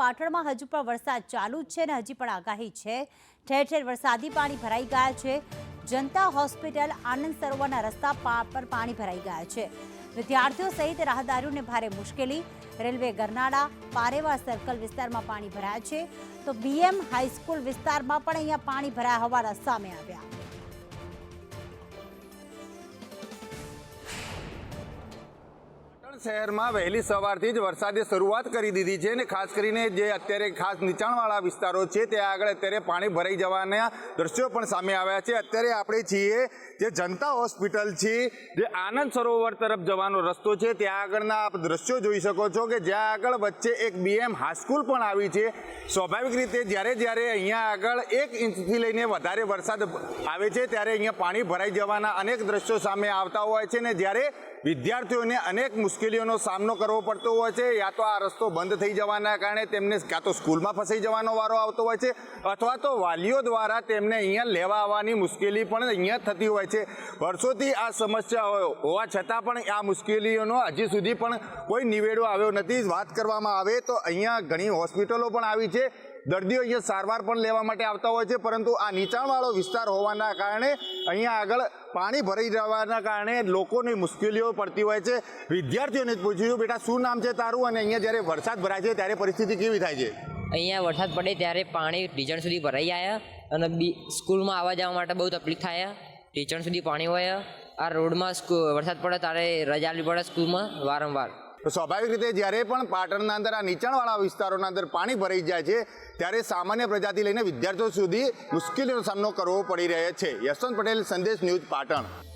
પાટણમાં હજુ પણ વરસાદ ચાલુ જ છે અને હજી પણ આગાહી છે। ઠેર ઠેર વરસાદી પાણી ભરાઈ ગયા છે। જનતા હોસ્પિટલ આનંદ સરોવરના રસ્તા પર પાણી ભરાઈ ગયા છે। વિદ્યાર્થીઓ સહિત રાહદારીઓને ભારે મુશ્કેલી। રેલવે ગરનાળા પારેવા સર્કલ વિસ્તારમાં પાણી ભરાયા છે તો બીએમ હાઈસ્કૂલ વિસ્તારમાં પણ અહીંયા પાણી ભરાયા હોવાના સામે આવ્યા। શહેરમાં વહેલી સવારથી જ વરસાદે શરૂઆત કરી દીધી છે અને ખાસ કરીને જે અત્યારે ખાસ નીચાણવાળા વિસ્તારો છે ત્યાં આગળ અત્યારે પાણી ભરાઈ જવાના દ્રશ્યો પણ સામે આવ્યા છે। અત્યારે આપણે છીએ જે જનતા હોસ્પિટલ છે, જે આનંદ સરોવર તરફ જવાનો રસ્તો છે, ત્યાં આગળના આપ દ્રશ્યો જોઈ શકો છો કે જ્યાં આગળ વચ્ચે એક બીએમ હાઈસ્કૂલ પણ આવી છે। સ્વાભાવિક રીતે જ્યારે અહીંયા આગળ 1 ઇંચથી લઈને વધારે વરસાદ આવે છે ત્યારે અહીંયા પાણી ભરાઈ જવાના અનેક દ્રશ્યો સામે આવતા હોય છે ને જ્યારે વિદ્યાર્થીઓને અનેક મુશ્કેલીઓનો સામનો કરવો પડતો હોય છે। યા તો આ રસ્તો બંધ થઈ જવાના કારણે તેમને કાં તો સ્કૂલમાં ફસાઈ જવાનો વારો આવતો હોય છે અથવા તો વાલીઓ દ્વારા તેમને અહીંયા લેવા આવવાની મુશ્કેલી પણ અહીંયા થતી હોય છે। વર્ષોથી આ સમસ્યા હોવા છતાં પણ આ મુશ્કેલીઓનો હજી સુધી પણ કોઈ નિવેડો આવ્યો નથી। વાત કરવામાં આવે તો અહીંયા ઘણી હોસ્પિટલો પણ આવી છે, દર્દીઓ અહીંયા સારવાર પણ લેવા માટે આવતા હોય છે, પરંતુ આ નીચાણવાળો વિસ્તાર હોવાના કારણે અહીંયા આગળ પાણી ભરાઈ જવાના કારણે લોકોની મુશ્કેલીઓ પડતી હોય છે। વિદ્યાર્થીઓને જ પૂછ્યું, બેટા શું નામ છે તારું અને અહીંયા જ્યારે વરસાદ ભરાય છે ત્યારે પરિસ્થિતિ કેવી થાય છે? અહીંયા વરસાદ પડે ત્યારે પાણી ઢીચણ સુધી ભરાઈ આવ્યા અને સ્કૂલમાં આવવા જવા માટે બહુ તકલીફ થાય। ઢીચણ સુધી પાણી હોય। આ રોડમાં વરસાદ પડે ત્યારે રજા આપવી પડે સ્કૂલમાં વારંવાર। તો સ્વાભાવિક રીતે જ્યારે પણ પાટણના અંદર આ નીચાણવાળા વિસ્તારોના અંદર પાણી ભરાઈ જાય છે ત્યારે સામાન્ય પ્રજાથી લઈને વિદ્યાર્થીઓ સુધી મુશ્કેલીનો સામનો કરવો પડી રહ્યો છે। યશવંત પટેલ, સંદેશ ન્યૂઝ, પાટણ।